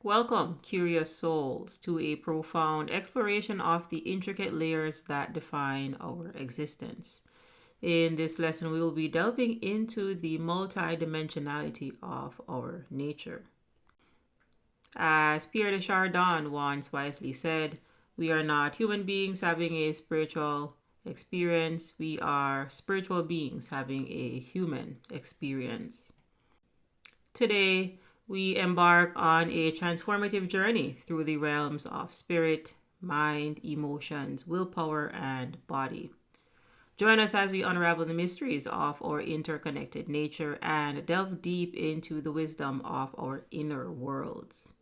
Welcome, curious souls, to a profound exploration of the intricate layers that define our existence. In this lesson, we will be delving into the multidimensionality of our nature. As Pierre de Chardin once wisely said, we are not human beings having a spiritual experience, we are spiritual beings having a human experience. Today, we embark on a transformative journey through the realms of spirit, mind, emotions, willpower, and body. Join us as we unravel the mysteries of our interconnected nature and delve deep into the wisdom of our inner worlds.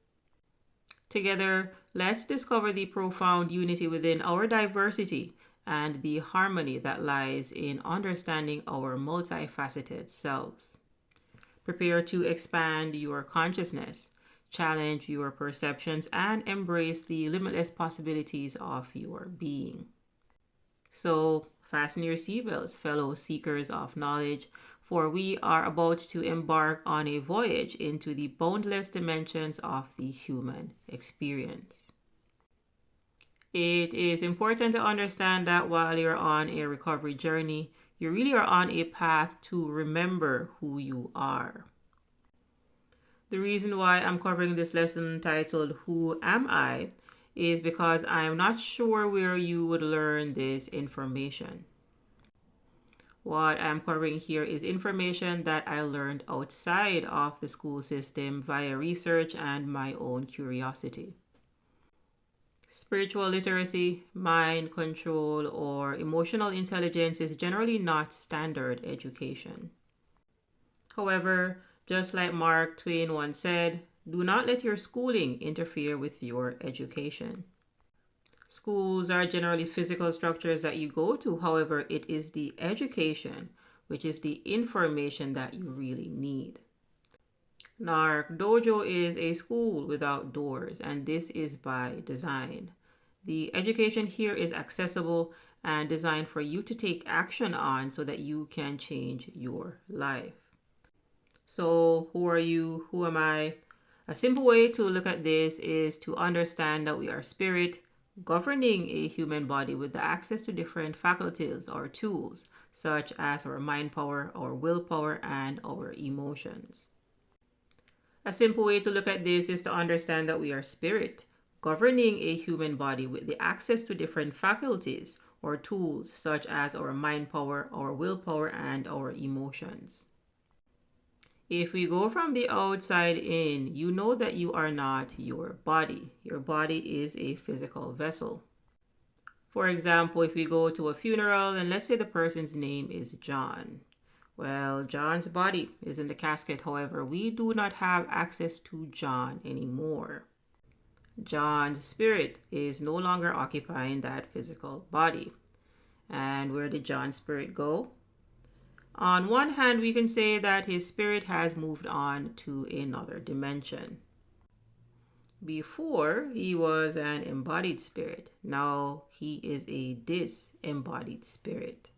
Together, let's discover the profound unity within our diversity and the harmony that lies in understanding our multifaceted selves. Prepare to expand your consciousness, challenge your perceptions, and embrace the limitless possibilities of your being. So, fasten your seatbelts, fellow seekers of knowledge, for we are about to embark on a voyage into the boundless dimensions of the human experience. It is important to understand that while you're on a recovery journey, you really are on a path to remember who you are. The reason why I'm covering this lesson titled Who Am I is because I'm not sure where you would learn this information. What I'm covering here is information that I learned outside of the school system via research and my own curiosity. Spiritual literacy, mind control, or emotional intelligence is generally not standard education. However, just like Mark Twain once said, do not let your schooling interfere with your education. Schools are generally physical structures that you go to. However, it is the education, which is the information that you really need. NARC Dojo is a school without doors, and this is by design. The education here is accessible and designed for you to take action on so that you can change your life. So, who are you? Who am I? A simple way to look at this is to understand that we are spirit governing a human body with the access to different faculties or tools, such as our mind power, our willpower, and our emotions. A simple way to look at this is to understand that we are spirit, governing a human body with the access to different faculties or tools such as our mind power, our willpower, and our emotions. If we go from the outside in, you know that you are not your body. Your body is a physical vessel. For example, if we go to a funeral and let's say the person's name is John. Well, John's body is in the casket. However, we do not have access to John anymore. John's spirit is no longer occupying that physical body. And where did John's spirit go? On one hand, we can say that his spirit has moved on to another dimension. Before, he was an embodied spirit. Now, he is a disembodied spirit.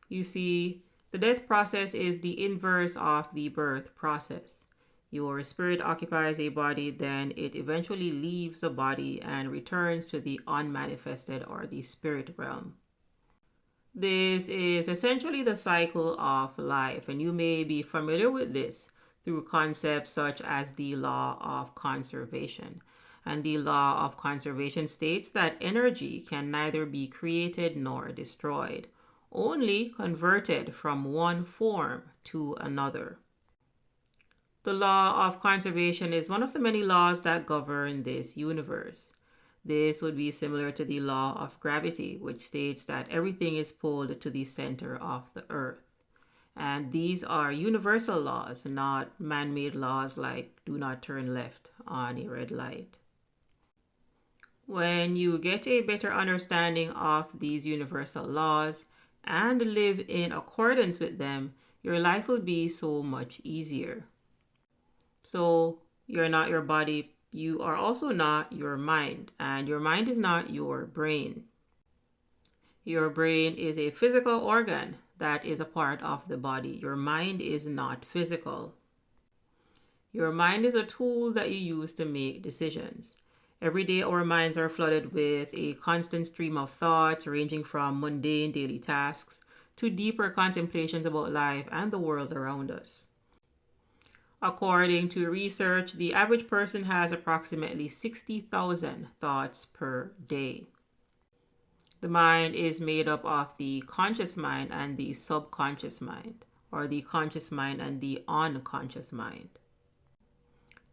You see, the death process is the inverse of the birth process. Your spirit occupies a body, then it eventually leaves the body and returns to the unmanifested or the spirit realm. This is essentially the cycle of life, and you may be familiar with this through concepts such as the law of conservation. And the law of conservation states that energy can neither be created nor destroyed, only converted from one form to another. The law of conservation is one of the many laws that govern this universe. This would be similar to the law of gravity, which states that everything is pulled to the center of the earth. And these are universal laws, not man-made laws like do not turn left on a red light. When you get a better understanding of these universal laws and live in accordance with them, your life will be so much easier. So you're not your body, you are also not your mind, and your mind is not your brain. Your brain is a physical organ that is a part of the body. Your mind is not physical. Your mind is a tool that you use to make decisions. Every day, our minds are flooded with a constant stream of thoughts, ranging from mundane daily tasks to deeper contemplations about life and the world around us. According to research, the average person has approximately 60,000 thoughts per day. The mind is made up of the conscious mind and the subconscious mind, or the conscious mind and the unconscious mind.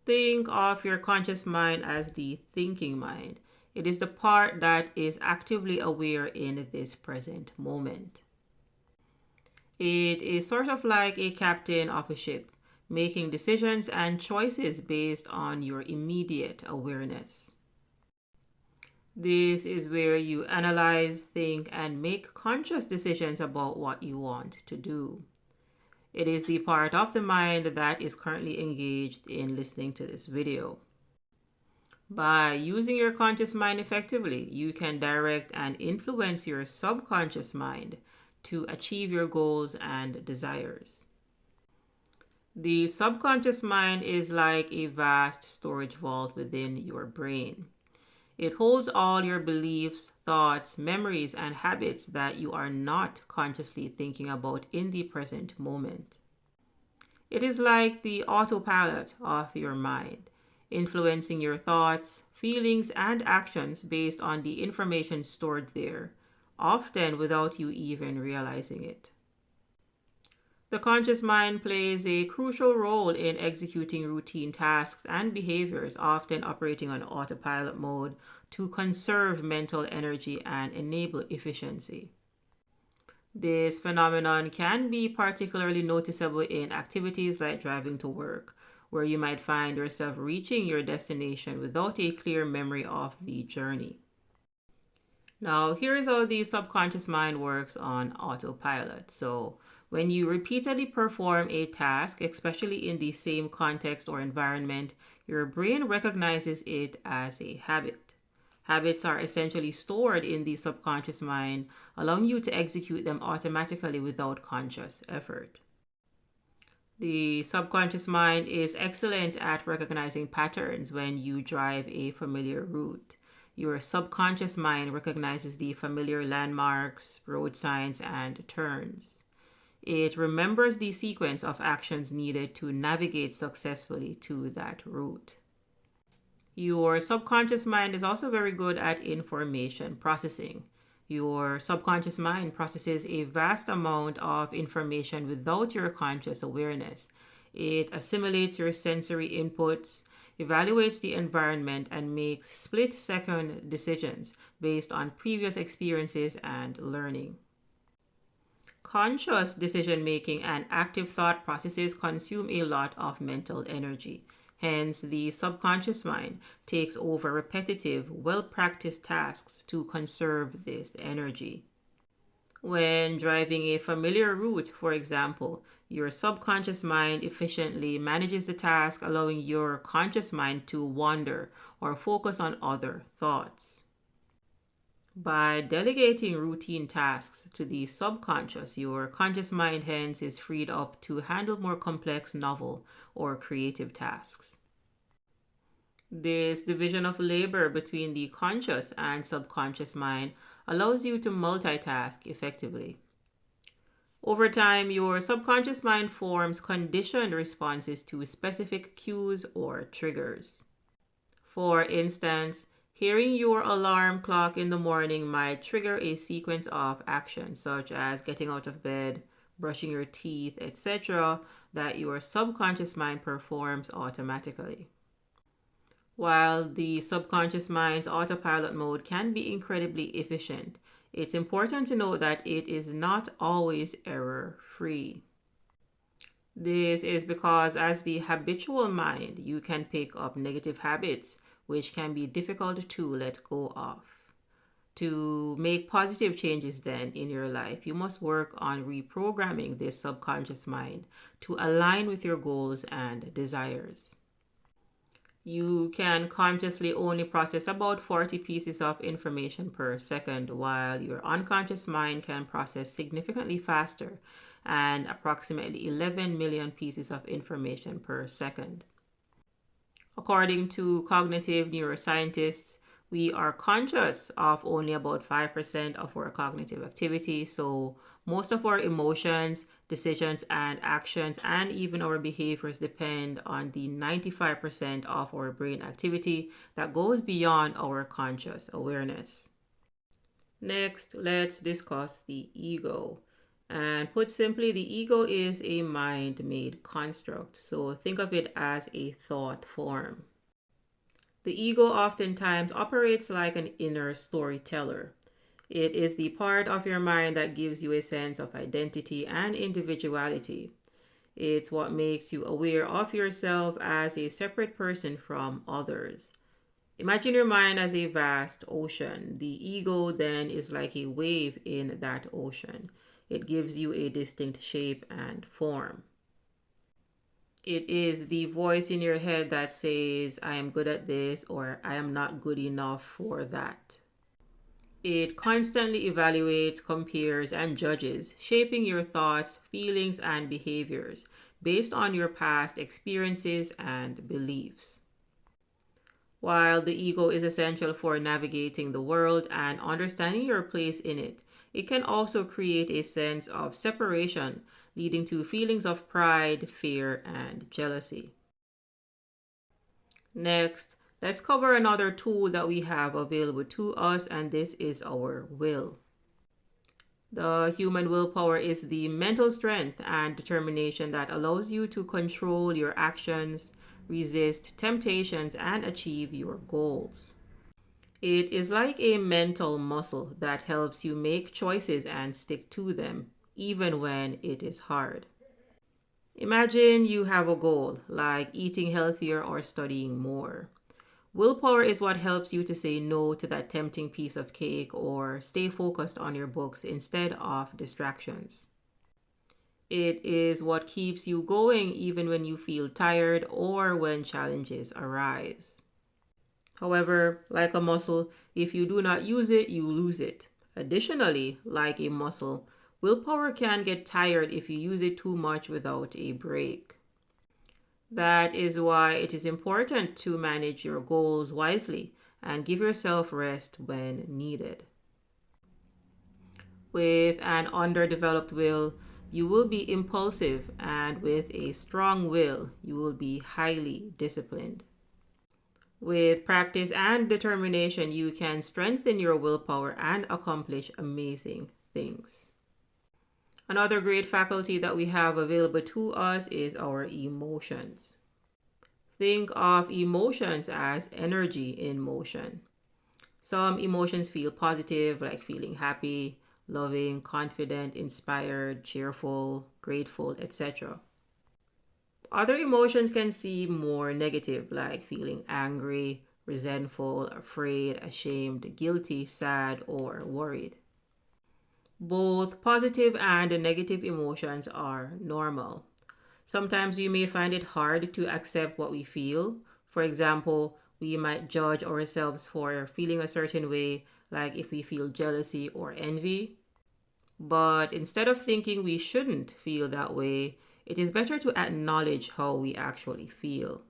Think of your conscious mind as the thinking mind. It is the part that is actively aware in this present moment. It is sort of like a captain of a ship, making decisions and choices based on your immediate awareness. This is where you analyze, think, and make conscious decisions about what you want to do. It is the part of the mind that is currently engaged in listening to this video. By using your conscious mind effectively, you can direct and influence your subconscious mind to achieve your goals and desires. The subconscious mind is like a vast storage vault within your brain. It holds all your beliefs, thoughts, memories, and habits that you are not consciously thinking about in the present moment. It is like the autopilot of your mind, influencing your thoughts, feelings, and actions based on the information stored there, often without you even realizing it. The conscious mind plays a crucial role in executing routine tasks and behaviors, often operating on autopilot mode to conserve mental energy and enable efficiency. This phenomenon can be particularly noticeable in activities like driving to work, where you might find yourself reaching your destination without a clear memory of the journey. Now, here's how the subconscious mind works on autopilot. So, when you repeatedly perform a task, especially in the same context or environment, your brain recognizes it as a habit. Habits are essentially stored in the subconscious mind, allowing you to execute them automatically without conscious effort. The subconscious mind is excellent at recognizing patterns when you drive a familiar route. Your subconscious mind recognizes the familiar landmarks, road signs, and turns. It remembers the sequence of actions needed to navigate successfully to that route. Your subconscious mind is also very good at information processing. Your subconscious mind processes a vast amount of information without your conscious awareness. It assimilates your sensory inputs, evaluates the environment, and makes split-second decisions based on previous experiences and learning. Conscious decision-making and active thought processes consume a lot of mental energy. Hence, the subconscious mind takes over repetitive, well-practiced tasks to conserve this energy. When driving a familiar route, for example, your subconscious mind efficiently manages the task, allowing your conscious mind to wander or focus on other thoughts. By delegating routine tasks to the subconscious, your conscious mind hence is freed up to handle more complex, novel, or creative tasks. This division of labor between the conscious and subconscious mind allows you to multitask effectively. Over time, your subconscious mind forms conditioned responses to specific cues or triggers. For instance, hearing your alarm clock in the morning might trigger a sequence of actions such as getting out of bed, brushing your teeth, etc., that your subconscious mind performs automatically. While the subconscious mind's autopilot mode can be incredibly efficient, it's important to note that it is not always error-free. This is because as the habitual mind, you can pick up negative habits, which can be difficult to let go of. To make positive changes then in your life, you must work on reprogramming this subconscious mind to align with your goals and desires. You can consciously only process about 40 pieces of information per second, while your unconscious mind can process significantly faster and approximately 11 million pieces of information per second. According to cognitive neuroscientists, we are conscious of only about 5% of our cognitive activity. So, most of our emotions, decisions, and actions, and even our behaviors depend on the 95% of our brain activity that goes beyond our conscious awareness. Next, let's discuss the ego. And put simply, the ego is a mind made construct. So think of it as a thought form. The ego oftentimes operates like an inner storyteller. It is the part of your mind that gives you a sense of identity and individuality. It's what makes you aware of yourself as a separate person from others. Imagine your mind as a vast ocean. The ego then is like a wave in that ocean. It gives you a distinct shape and form. It is the voice in your head that says, I am good at this, or I am not good enough for that. It constantly evaluates, compares, and judges, shaping your thoughts, feelings, and behaviors based on your past experiences and beliefs. While the ego is essential for navigating the world and understanding your place in it, it can also create a sense of separation, leading to feelings of pride, fear, and jealousy. Next, let's cover another tool that we have available to us, and this is our will. The human willpower is the mental strength and determination that allows you to control your actions, resist temptations, and achieve your goals. It is like a mental muscle that helps you make choices and stick to them, even when it is hard. Imagine you have a goal, like eating healthier or studying more. Willpower is what helps you to say no to that tempting piece of cake or stay focused on your books instead of distractions. It is what keeps you going even when you feel tired or when challenges arise. However, like a muscle, if you do not use it, you lose it. Additionally, like a muscle, willpower can get tired if you use it too much without a break. That is why it is important to manage your goals wisely and give yourself rest when needed. With an underdeveloped will, you will be impulsive, and with a strong will, you will be highly disciplined. With practice and determination, you can strengthen your willpower and accomplish amazing things. Another great faculty that we have available to us is our emotions. Think of emotions as energy in motion. Some emotions feel positive, like feeling happy, loving, confident, inspired, cheerful, grateful, etc. Other emotions can seem more negative, like feeling angry, resentful, afraid, ashamed, guilty, sad, or worried. Both positive and negative emotions are normal. Sometimes we may find it hard to accept what we feel. For example, we might judge ourselves for feeling a certain way, like if we feel jealousy or envy. But instead of thinking we shouldn't feel that way, it is better to acknowledge how we actually feel.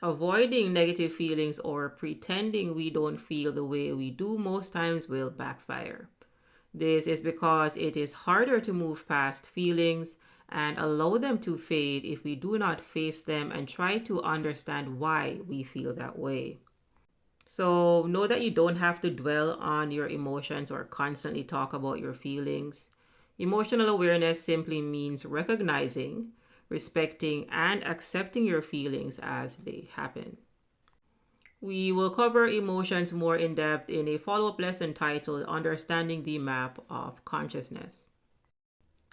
Avoiding negative feelings or pretending we don't feel the way we do most times will backfire. This is because it is harder to move past feelings and allow them to fade if we do not face them and try to understand why we feel that way. So, know that you don't have to dwell on your emotions or constantly talk about your feelings. Emotional awareness simply means recognizing, respecting, and accepting your feelings as they happen. We will cover emotions more in depth in a follow up lesson titled Understanding the Map of Consciousness.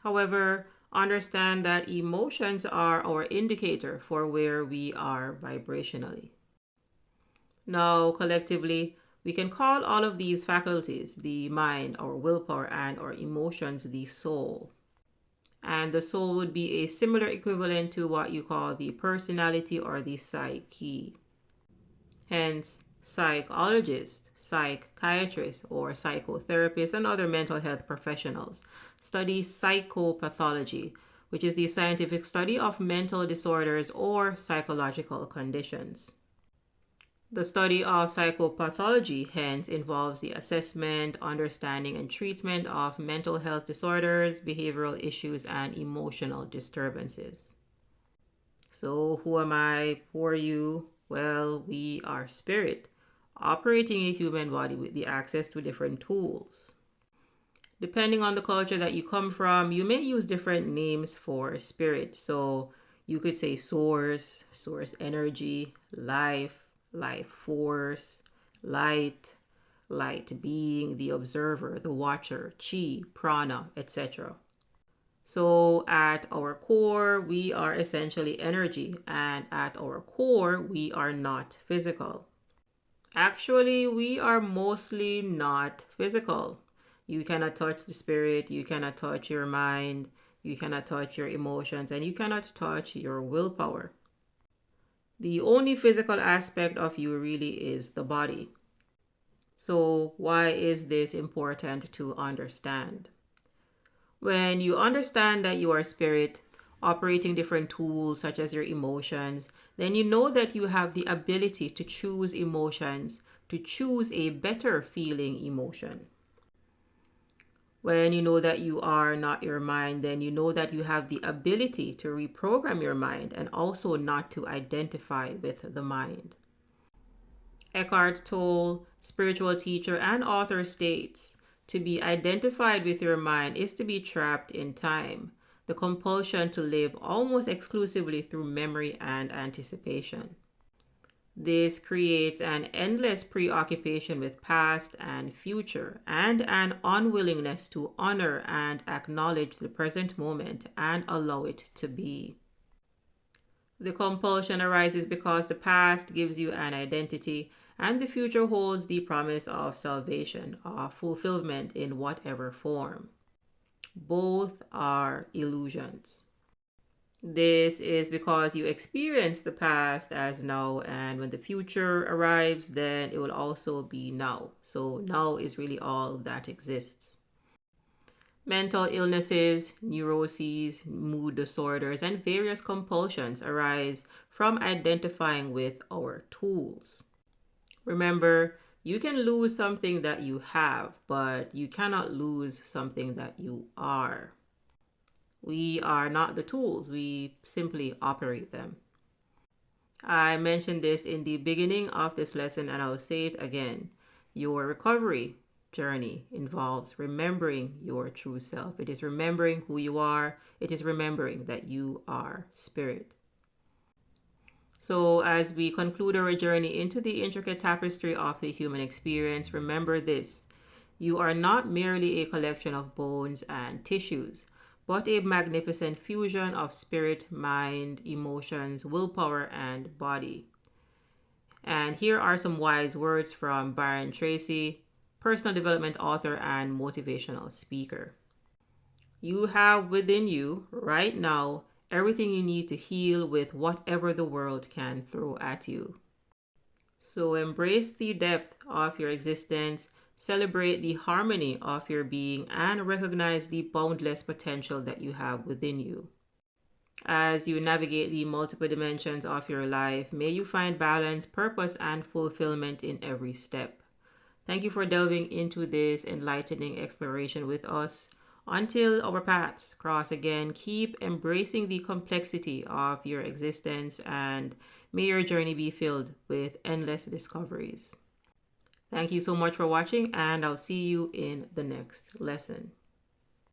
However, understand that emotions are our indicator for where we are vibrationally. Now, collectively, we can call all of these faculties, the mind, our willpower, and our emotions, the soul. And the soul would be a similar equivalent to what you call the personality or the psyche. Hence, psychologists, psychiatrists, or psychotherapists and other mental health professionals study psychopathology, which is the scientific study of mental disorders or psychological conditions. The study of psychopathology hence involves the assessment, understanding, and treatment of mental health disorders, behavioral issues, and emotional disturbances. So, who am I? Who are you? Well, we are spirit, operating a human body with the access to different tools. Depending on the culture that you come from, you may use different names for spirit. So you could say source, source energy, life, life force, light, light being, the observer, the watcher, chi, prana, etc. So at our core, we are essentially energy, and at our core, we are not physical. Actually, we are mostly not physical. You cannot touch the spirit, you cannot touch your mind, you cannot touch your emotions, and you cannot touch your willpower. The only physical aspect of you really is the body. So, why is this important to understand? When you understand that you are spirit, operating different tools such as your emotions, then you know that you have the ability to choose emotions, to choose a better feeling emotion. When you know that you are not your mind, then you know that you have the ability to reprogram your mind and also not to identify with the mind. Eckhart Tolle, spiritual teacher and author, states, "To be identified with your mind is to be trapped in time, the compulsion to live almost exclusively through memory and anticipation. This creates an endless preoccupation with past and future and an unwillingness to honor and acknowledge the present moment and allow it to be. The compulsion arises because the past gives you an identity and the future holds the promise of salvation or fulfillment in whatever form. Both are illusions. This is because you experience the past as now, and when the future arrives, then it will also be now. So now is really all that exists. Mental illnesses, neuroses, mood disorders, and various compulsions arise from identifying with our tools. Remember, you can lose something that you have, but you cannot lose something that you are. We are not the tools, we simply operate them. I mentioned this in the beginning of this lesson and I'll say it again. Your recovery journey involves remembering your true self. It is remembering who you are. It is remembering that you are spirit. So as we conclude our journey into the intricate tapestry of the human experience, remember this. You are not merely a collection of bones and tissues, but a magnificent fusion of spirit, mind, emotions, willpower, and body. And here are some wise words from Byron Tracy, personal development author and motivational speaker. You have within you, right now, everything you need to heal with whatever the world can throw at you. So embrace the depth of your existence, celebrate the harmony of your being, and recognize the boundless potential that you have within you. As you navigate the multiple dimensions of your life, may you find balance, purpose, and fulfillment in every step. Thank you for delving into this enlightening exploration with us. Until our paths cross again, keep embracing the complexity of your existence, and may your journey be filled with endless discoveries. Thank you so much for watching, and I'll see you in the next lesson.